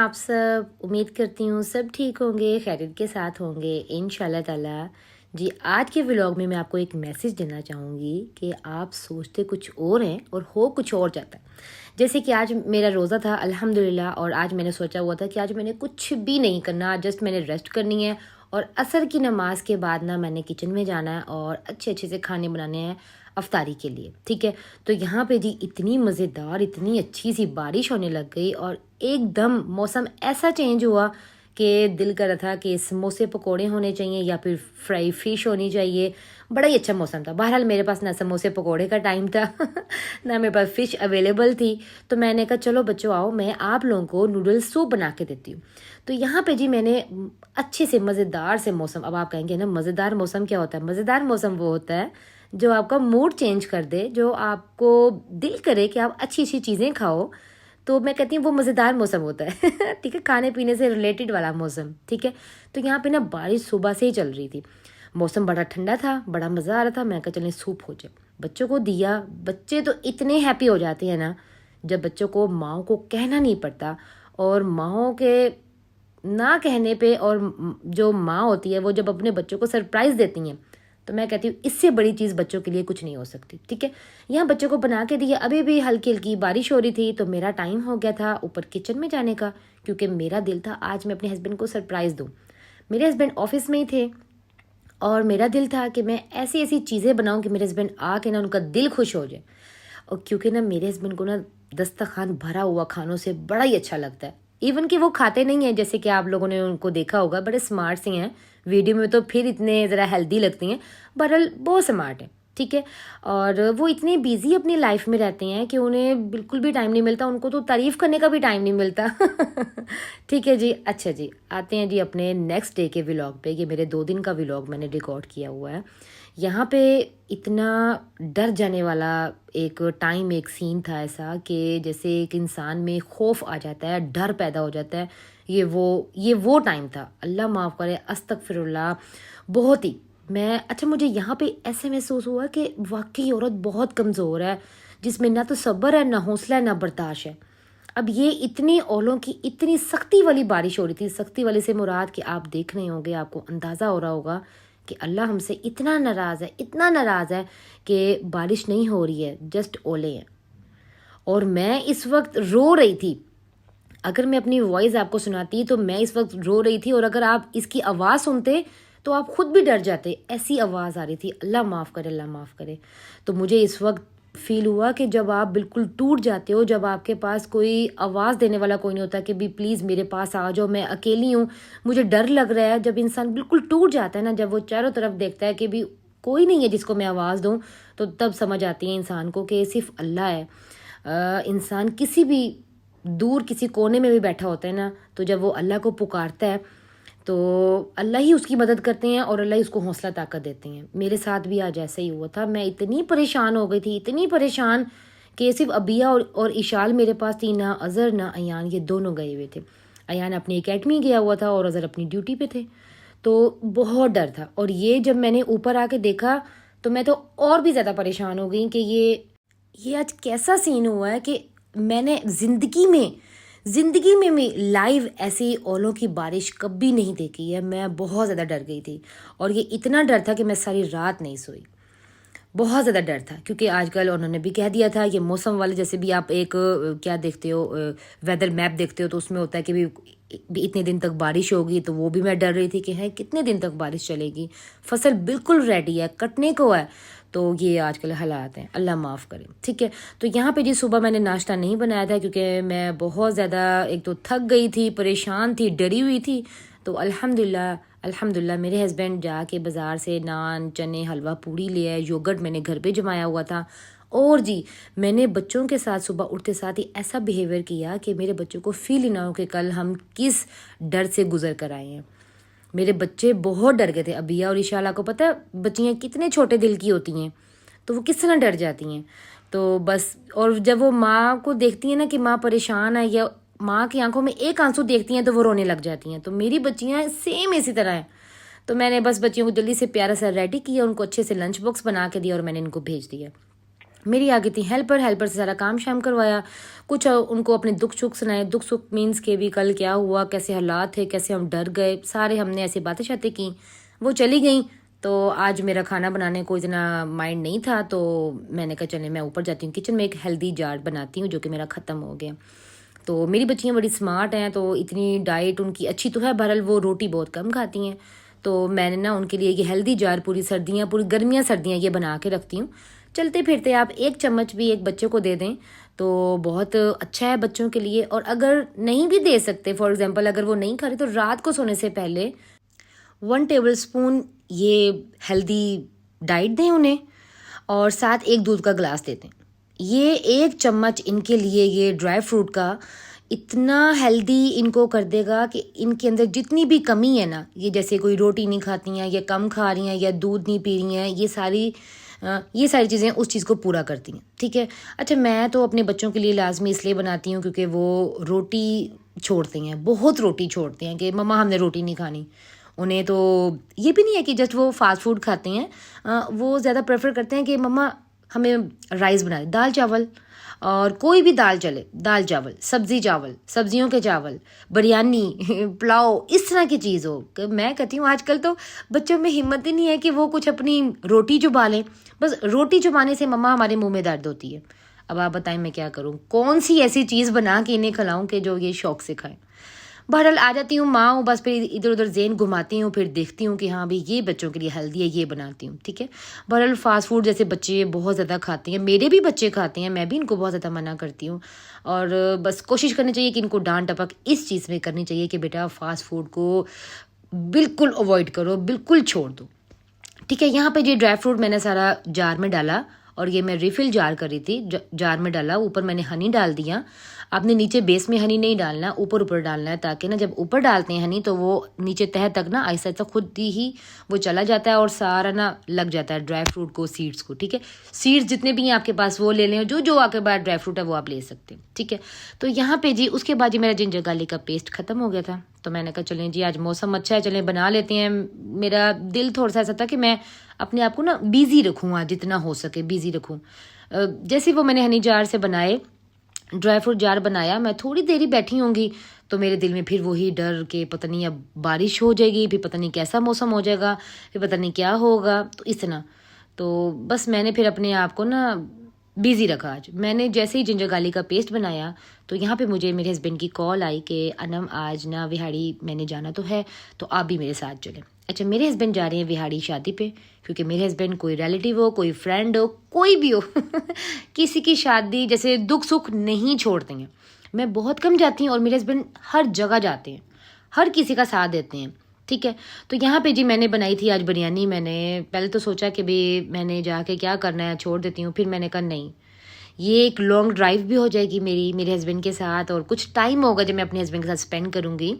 आप सब? उम्मीद करती हूँ सब ठीक होंगे, खैरियत के साथ होंगे इंशाल्लाह ताला। जी, आज के व्लॉग में मैं आपको एक मैसेज देना चाहूँगी कि आप सोचते कुछ और हैं और हो कुछ और जाता है। जैसे कि आज मेरा रोज़ा था अल्हम्दुलिल्लाह, और आज मैंने सोचा हुआ था कि आज मैंने कुछ भी नहीं करना, जस्ट मैंने रेस्ट करनी है और असर की नमाज के बाद ना मैंने किचन में जाना है और अच्छे अच्छे से खाने बनाने हैं अफ्तारी के लिए। ठीक है, तो यहाँ पे जी इतनी मज़ेदार इतनी अच्छी सी बारिश होने लग गई और एकदम मौसम ऐसा चेंज हुआ कि दिल कर रहा था कि समोसे पकोड़े होने चाहिए या फिर फ्राई फिश होनी चाहिए। बड़ा ही अच्छा मौसम था। बहरहाल मेरे पास ना समोसे पकोड़े का टाइम था ना मेरे पास फ़िश अवेलेबल थी, तो मैंने कहा चलो बच्चों आओ मैं आप लोगों को नूडल सूप बना के देती हूँ। तो यहाँ पे जी मैंने अच्छे से मज़ेदार से मौसम, अब आप कहेंगे ना मज़ेदार मौसम क्या होता है? मज़ेदार मौसम वो होता है जो आपका मूड चेंज कर दे, जो आपको दिल करे कि आप अच्छी अच्छी चीज़ें खाओ। तो मैं कहती हूँ वो मज़ेदार मौसम होता है ठीक है, खाने पीने से रिलेटेड वाला मौसम। ठीक है, तो यहाँ पे ना बारिश सुबह से ही चल रही थी, मौसम बड़ा ठंडा था, बड़ा मज़ा आ रहा था। मैं कहा चलें सूप हो जाए, बच्चों को दिया। बच्चे तो इतने हैप्पी हो जाते हैं ना जब बच्चों को माओ को कहना नहीं पड़ता, और माओ के ना कहने पे और जो माँ होती है वो जब अपने बच्चों को सरप्राइज़ देती हैं, तो मैं कहती हूँ इससे बड़ी चीज़ बच्चों के लिए कुछ नहीं हो सकती। ठीक है, यहाँ बच्चों को बना के दिया। अभी भी हल्की हल्की बारिश हो रही थी तो मेरा टाइम हो गया था ऊपर किचन में जाने का, क्योंकि मेरा दिल था आज मैं अपने हस्बैंड को सरप्राइज़ दूँ। मेरे हस्बैंड ऑफिस में ही थे और मेरा दिल था कि मैं ऐसी ऐसी चीज़ें बनाऊँ कि मेरे हस्बैंड आके ना उनका दिल खुश हो जाए। और क्योंकि ना मेरे हस्बैंड को ना दस्तरखान भरा हुआ खानों से बड़ा ही अच्छा लगता है। इवन कि वो खाते नहीं हैं, जैसे कि आप लोगों ने उनको देखा होगा, बड़े स्मार्ट से हैं। वीडियो में तो फिर इतने ज़रा हेल्दी लगती हैं, बहरहाल बहुत स्मार्ट है। ठीक है, और वो इतने बिजी अपनी लाइफ में रहते हैं कि उन्हें बिल्कुल भी टाइम नहीं मिलता, उनको तो तारीफ़ करने का भी टाइम नहीं मिलता ठीक है जी, अच्छा जी, आते हैं जी अपने नेक्स्ट डे के व्लॉग पे। ये मेरे 2 दिन का व्लॉग मैंने रिकॉर्ड किया हुआ है। यहाँ पे इतना डर जाने वाला एक टाइम, एक सीन था ऐसा कि जैसे एक इंसान में खौफ आ जाता है, डर पैदा हो जाता है। ये वो टाइम था, अल्लाह माफ़ करे, अस्तगफिरुल्लाह। बहुत ही मैं अच्छा, मुझे यहाँ पे ऐसे महसूस हुआ कि वाकई औरत बहुत कमज़ोर है, जिसमें ना तो सब्र है, ना हौसला है, ना बर्दाश्त है। अब ये इतनी ओलों की इतनी सख्ती वाली बारिश हो रही थी, सख्ती वाली से मुराद कि आप देख रहे होंगे, आपको अंदाज़ा हो रहा होगा कि अल्लाह हमसे इतना नाराज़ है, इतना नाराज़ है कि बारिश नहीं हो रही है, जस्ट ओले हैं। और मैं इस वक्त रो रही थी। अगर मैं अपनी वॉइस आपको सुनाती तो मैं इस वक्त रो रही थी, और अगर आप इसकी आवाज़ सुनते तो आप खुद भी डर जाते, ऐसी आवाज़ आ रही थी। अल्लाह माफ़ करे, अल्लाह माफ़ करे। तो मुझे इस वक्त फील हुआ कि जब आप बिल्कुल टूट जाते हो, जब आपके पास कोई आवाज़ देने वाला कोई नहीं होता कि भी प्लीज़ मेरे पास आ जाओ, मैं अकेली हूँ, मुझे डर लग रहा है। जब इंसान बिल्कुल टूट जाता है ना, जब वो चारों तरफ देखता है कि भी कोई नहीं है जिसको मैं आवाज़ दूँ, तो तब समझ आती है इंसान को कि सिर्फ अल्लाह है। इंसान किसी भी दूर किसी कोने में भी बैठा होता है ना, तो जब वो अल्लाह को पुकारता है तो अल्लाह ही उसकी मदद करते हैं और अल्लाह ही उसको हौसला ताकत देते हैं। मेरे साथ भी आज ऐसा ही हुआ था। मैं इतनी परेशान हो गई थी, इतनी परेशान कि सिर्फ अबिया और इशाल मेरे पास थी, ना अज़र ना अयान, ये दोनों गए हुए थे। अयान अपनी एकेडमी गया हुआ था और अज़र अपनी ड्यूटी पे थे। तो बहुत डर था, और ये जब मैंने ऊपर आके देखा तो मैं तो और भी ज़्यादा परेशान हो गई कि ये आज कैसा सीन हुआ है कि मैंने ज़िंदगी में भी लाइव ऐसी ओलों की बारिश कभी नहीं देखी है। मैं बहुत ज़्यादा डर गई थी, और ये इतना डर था कि मैं सारी रात नहीं सोई। बहुत ज़्यादा डर था, क्योंकि आजकल उन्होंने भी कह दिया था ये मौसम वाले, जैसे भी आप एक क्या देखते हो, वेदर मैप देखते हो, तो उसमें होता है कि भी इतने दिन तक बारिश होगी। तो वो भी मैं डर रही थी कि है कितने दिन तक बारिश चलेगी। फसल बिल्कुल रेडी है, कटने को है। तो ये आजकल हालात हैं, अल्लाह माफ़ करे। ठीक है, तो यहाँ पे जी सुबह मैंने नाश्ता नहीं बनाया था, क्योंकि मैं बहुत ज़्यादा एक तो थक गई थी, परेशान थी, डरी हुई थी। तो अल्हम्दुलिल्लाह मेरे हस्बैंड जाके बाज़ार से नान, चने, हलवा पूड़ी ले आए, योगर्ट मैंने घर पे जमाया हुआ था। और जी मैंने बच्चों के साथ सुबह उठते साथ ही ऐसा बिहेवियर किया कि मेरे बच्चों को फील ही ना हो कि कल हम किस डर से गुजर कर आए हैं। मेरे बच्चे बहुत डर गए थे। अबिया और इशाला को पता है बच्चियाँ कितने छोटे दिल की होती हैं, तो वो किस तरह डर जाती हैं। तो बस, और जब वो माँ को देखती हैं ना कि माँ परेशान है, या माँ की आंखों में एक आंसू देखती हैं तो वो रोने लग जाती हैं। तो मेरी बच्चियाँ सेम इसी तरह हैं। तो मैंने बस बच्चियों को जल्दी से प्यारा सा रेडी किया, उनको अच्छे से लंच बॉक्स बना के दिया और मैंने इनको भेज दिया। मेरी आ गई थी हेल्पर से सारा काम शाम करवाया, कुछ उनको अपने दुख सुख सुनाए। दुख सुख मीन्स के भी कल क्या हुआ, कैसे हालात थे, कैसे हम डर गए, सारे हमने ऐसी बातें शातें की। वो चली गई तो आज मेरा खाना बनाने को इतना माइंड नहीं था, तो मैंने कहा चले मैं ऊपर जाती हूँ, किचन में एक हेल्दी जार बनाती हूँ जो कि मेरा ख़त्म हो गया। तो मेरी बच्चियाँ बड़ी स्मार्ट हैं, तो इतनी डाइट उनकी अच्छी तो है, बहरहाल वो रोटी बहुत कम खाती हैं। तो मैंने ना उनके लिए ये हेल्दी जार पूरी सर्दियाँ, पूरी गर्मियाँ सर्दियाँ ये बना के रखती हूँ। चलते फिरते आप एक चम्मच भी एक बच्चे को दे दें तो बहुत अच्छा है बच्चों के लिए। और अगर नहीं भी दे सकते, फॉर एग्जांपल अगर वो नहीं खा रहे, तो रात को सोने से पहले 1 टेबल स्पून ये हेल्दी डाइट दें उन्हें, और साथ एक दूध का गिलास देते हैं। ये 1 चम्मच इनके लिए ये ड्राई फ्रूट का इतना हेल्दी इनको कर देगा कि इनके अंदर जितनी भी कमी है ना, ये जैसे कोई रोटी नहीं खाती हैं या कम खा रही हैं या दूध नहीं पी रही हैं, ये सारी चीज़ें उस चीज़ को पूरा करती हैं। ठीक है। अच्छा, मैं तो अपने बच्चों के लिए लाजमी इसलिए बनाती हूँ क्योंकि वो रोटी छोड़ते हैं, बहुत रोटी छोड़ते हैं कि मम्मा हमने रोटी नहीं खानी। उन्हें तो ये भी नहीं है कि जस्ट वो फास्ट फूड खाते हैं, वो ज़्यादा प्रेफर करते हैं कि मम्मा हमें राइस बना दे, दाल चावल, और कोई भी दाल चले, दाल चावल, सब्जी चावल, सब्जियों के चावल, बिरयानी, पुलाव, इस तरह की चीज़ हो। मैं कहती हूँ आजकल तो बच्चों में हिम्मत ही नहीं है कि वो कुछ अपनी रोटी चबा लें। बस रोटी चबाने से मम्मा हमारे मुंह में दर्द होती है। अब आप बताएं मैं क्या करूँ, कौन सी ऐसी चीज़ बना के इन्हें खिलाऊं कि जो ये शौक से खाएं। बहरहाल आ जाती हूँ माँ, बस फिर इधर उधर जेन घुमाती हूँ, फिर देखती हूँ कि हाँ भाई ये बच्चों के लिए हेल्दी है, ये बनाती हूँ। ठीक है। बहरहाल फास्ट फूड जैसे बच्चे बहुत ज़्यादा खाते हैं, मेरे भी बच्चे खाते हैं, मैं भी इनको बहुत ज़्यादा मना करती हूँ। और बस कोशिश करनी चाहिए कि इनको डांट टपक इस चीज़ में करनी चाहिए कि बेटा फास्ट फूड को बिल्कुल अवॉइड करो, बिल्कुल छोड़ दो। ठीक है। यहाँ पे ये ड्राई फ्रूट मैंने सारा जार में डाला, और ये मैं रिफ़िल जार कर रही थी, जार में डाला, ऊपर मैंने हनी डाल दिया। आपने नीचे बेस में हनी नहीं डालना, ऊपर ऊपर डालना है, ताकि ना जब ऊपर डालते हैं हनी तो वो नीचे तह तक ना आहिस्ता आहिस्ता खुद ही वो चला जाता है और सारा ना लग जाता है ड्राई फ्रूट को, सीड्स को। ठीक है। सीड्स जितने भी हैं आपके पास वो ले लें, जो जो आपके पास ड्राई फ्रूट है वो आप ले सकते हैं। ठीक है। तो यहाँ पे जी उसके बाद जी मेरा जिंजर गार्लिक का पेस्ट ख़त्म हो गया था, तो मैंने कहा चलें जी आज मौसम अच्छा है, चलें बना लेते हैं। मेरा दिल थोड़ा सा ऐसा था कि मैं अपने आप को ना बिज़ी रखूँ, आज जितना हो सके बिज़ी रखूँ। जैसे वो मैंने हनी जार से बनाए, ड्राई फ्रूट जार बनाया, मैं थोड़ी देर ही बैठी होंगी तो मेरे दिल में फिर वही डर के पता नहीं अब बारिश हो जाएगी, फिर पता नहीं कैसा मौसम हो जाएगा, फिर पता नहीं क्या होगा, तो इतना। तो बस मैंने फिर अपने आप को ना बिज़ी रखा। आज मैंने जैसे ही जिंजर गार्लिक का पेस्ट बनाया तो यहाँ पे मुझे मेरे हस्बैंड की कॉल आई कि अनम आज ना विहाड़ी मैंने जाना तो है, तो आप भी मेरे साथ चलें। अच्छा, मेरे हस्बैंड जा रहे हैं विहाड़ी शादी पे, क्योंकि मेरे हस्बैंड कोई रिलेटिव हो, कोई फ्रेंड हो, कोई भी हो किसी की शादी जैसे दुख सुख नहीं छोड़ते हैं। मैं बहुत कम जाती हूँ और मेरे हस्बैंड हर जगह जाते हैं, हर किसी का साथ देते हैं। ठीक है। तो यहाँ पे जी मैंने बनाई थी आज बिरयानी। मैंने पहले तो सोचा कि भाई मैंने जाके क्या करना है, छोड़ देती हूँ, फिर मैंने कहा नहीं, ये एक लॉन्ग ड्राइव भी हो जाएगी मेरे हस्बैंड के साथ, और कुछ टाइम होगा जब मैं अपने हस्बैंड के साथ स्पेंड करूँगी।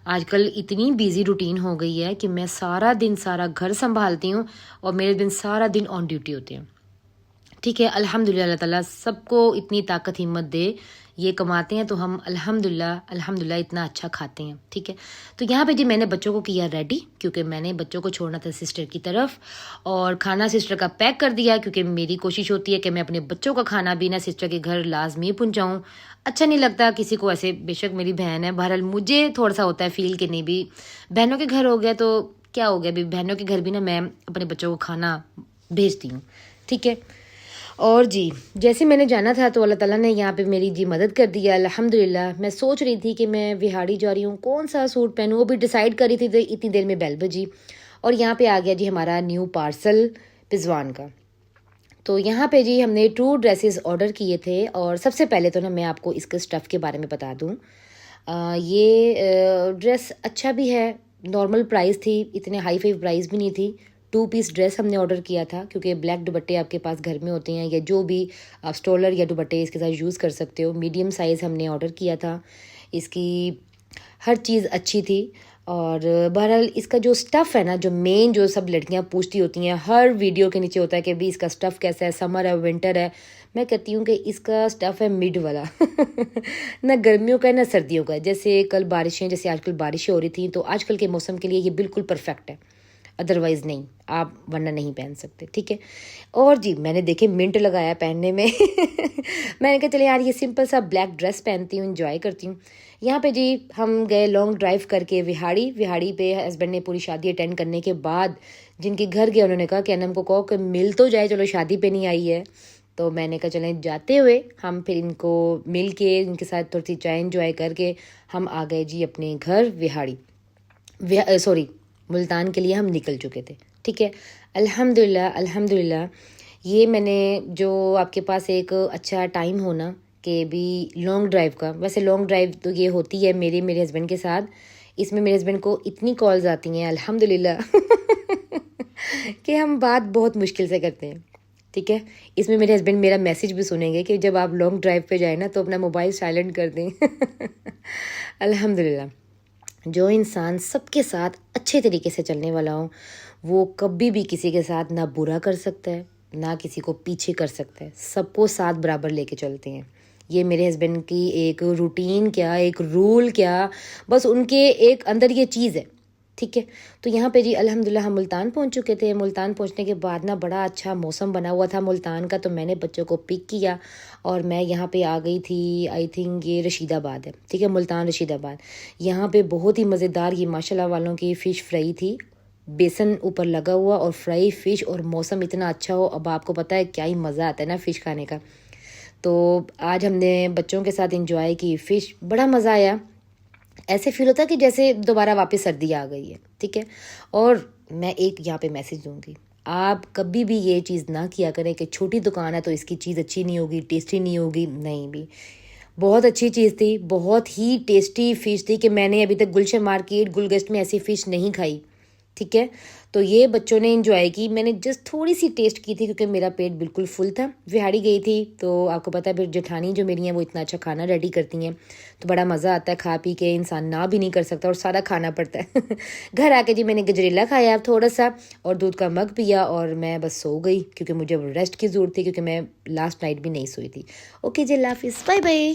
आजकल इतनी बिजी रूटीन हो गई है कि मैं सारा दिन सारा घर संभालती हूँ और मेरे दिन सारा दिन ऑन ड्यूटी होते हैं। ठीक है। अल्हम्दुलिल्लाह अल्लाह ताला सबको इतनी ताकत हिम्मत दे, ये कमाते हैं तो हम अल्हम्दुलिल्लाह इतना अच्छा खाते हैं। ठीक है। तो यहाँ पे जी मैंने बच्चों को किया रेडी, क्योंकि मैंने बच्चों को छोड़ना था सिस्टर की तरफ, और खाना सिस्टर का पैक कर दिया, क्योंकि मेरी कोशिश होती है कि मैं अपने बच्चों का खाना भी ना सिस्टर के घर लाजमी पहुँचाऊँ। अच्छा नहीं लगता किसी को ऐसे, बेशक मेरी बहन है, बहरहाल मुझे थोड़ा सा होता है फील कि नहीं भी बहनों के घर हो गया तो क्या हो गया, भी बहनों के घर भी ना मैं अपने बच्चों को खाना भेजती हूँ। ठीक है। और जी जैसे मैंने जाना था तो अल्लाह ताला ने यहाँ पे मेरी जी मदद कर दिया अल्हम्दुलिल्लाह। मैं सोच रही थी कि मैं विहाड़ी जा रही हूँ, कौन सा सूट पहनूँ, वो भी डिसाइड करी थी, तो इतनी देर में बेल बजी और यहाँ पे आ गया जी हमारा न्यू पार्सल पिजवान का। तो यहाँ पे जी हमने 2 ड्रेसेस ऑर्डर किए थे, और सबसे पहले तो ना मैं आपको इसके स्टफ़ के बारे में बता दूँ। ये ड्रेस अच्छा भी है, नॉर्मल प्राइस थी, इतने हाई फाई प्राइस भी नहीं थी। 2 पीस ड्रेस हमने ऑर्डर किया था, क्योंकि ब्लैक दुपट्टे आपके पास घर में होते हैं, या जो भी आप स्टॉलर या दुपट्टे इसके साथ यूज़ कर सकते हो। मीडियम साइज़ हमने ऑर्डर किया था, इसकी हर चीज़ अच्छी थी। और बहरहाल इसका जो स्टफ़ है ना, जो मेन जो सब लड़कियां पूछती होती हैं, हर वीडियो के नीचे होता है कि भी इसका स्टफ़ कैसा है, समर है, विंटर है। मैं कहती हूँ कि इसका स्टफ़ है मिड वाला ना गर्मियों का है ना सर्दियों का। जैसे कल बारिशें, जैसे आजकल बारिशें हो रही थी, तो आजकल के मौसम के लिए ये बिल्कुल परफेक्ट है। अदरवाइज़ नहीं, आप वरना नहीं पहन सकते, ठीक है। और जी मैंने देखे मिंट लगाया पहनने में मैंने कहा चले यार ये सिंपल सा ब्लैक ड्रेस पहनती हूँ, इंजॉय करती हूँ। यहाँ पे जी हम गए लॉन्ग ड्राइव करके विहाड़ी पे हस्बैंड ने पूरी शादी अटेंड करने के बाद जिनके घर गए उन्होंने कहा कि अनम को कहो कि मिल तो जाए, चलो शादी पे नहीं आई है। तो मैंने कहा चलें जाते हुए हम फिर इनको मिल के इनके साथ थोड़ी सी चाय इंजॉय करके हम आ गए जी अपने घर मुल्तान के लिए हम निकल चुके थे, ठीक है। अल्हम्दुलिल्लाह ये मैंने जो आपके पास एक अच्छा टाइम होना कि भी लॉन्ग ड्राइव का, वैसे लॉन्ग ड्राइव तो ये होती है मेरे हस्बैंड के साथ, इसमें मेरे हस्बैंड को इतनी कॉल्स आती हैं अल्हम्दुलिल्लाह कि हम बात बहुत मुश्किल से करते हैं, ठीक है। इसमें मेरे हस्बैंड मेरा मैसेज भी सुनेंगे कि जब आप लॉन्ग ड्राइव पे जाए ना तो अपना मोबाइल साइलेंट कर दें अल्हम्दुलिल्लाह जो इंसान सबके साथ अच्छे तरीके से चलने वाला हो वो कभी भी किसी के साथ ना बुरा कर सकता है ना किसी को पीछे कर सकता है, सबको साथ बराबर लेके चलते हैं। ये मेरे हस्बैंड की एक रूटीन क्या, एक रूल क्या, बस उनके एक अंदर ये चीज़ है, ठीक है। तो यहाँ पे जी अल्हम्दुलिल्लाह हम मुल्तान पहुँच चुके थे। मुल्तान पहुँचने के बाद ना बड़ा अच्छा मौसम बना हुआ था मुल्तान का, तो मैंने बच्चों को पिक किया और मैं यहाँ पे आ गई थी। आई थिंक ये रशीदाबाद है, ठीक है, मुल्तान रशीदाबाद। यहाँ पे बहुत ही मज़ेदार ये माशाल्लाह वालों की फ़िश फ्राई थी, बेसन ऊपर लगा हुआ और फ्राई फ़िश, और मौसम इतना अच्छा हो, अब आपको पता है क्या ही मज़ा आता है ना फ़िश खाने का। तो आज हमने बच्चों के साथ इंजॉय की फ़िश, बड़ा मज़ा आया। ऐसे फील होता है कि जैसे दोबारा वापस सर्दी आ गई है, ठीक है। और मैं एक यहाँ पे मैसेज दूंगी, आप कभी भी ये चीज़ ना किया करें कि छोटी दुकान है तो इसकी चीज़ अच्छी नहीं होगी, टेस्टी नहीं होगी, नहीं भी बहुत अच्छी चीज़ थी, बहुत ही टेस्टी फ़िश थी कि मैंने अभी तक गुलशन मार्केट गुलगश्त में ऐसी फ़िश नहीं खाई, ठीक है। तो ये बच्चों ने एंजॉय की, मैंने जस्ट थोड़ी सी टेस्ट की थी क्योंकि मेरा पेट बिल्कुल फुल था। विहाड़ी गई थी तो आपको पता है फिर जेठानी जो मेरी हैं वो इतना अच्छा खाना रेडी करती हैं तो बड़ा मज़ा आता है, खा पी के इंसान ना भी नहीं कर सकता और सारा खाना पड़ता है घर आके जी मैंने गजरेला खाया थोड़ा सा और दूध का मग पिया और मैं बस सो गई क्योंकि मुझे रेस्ट की ज़रूरत थी क्योंकि मैं लास्ट नाइट भी नहीं सोई थी। ओके जी, अल्लाह हाफिज़, बाय बाय।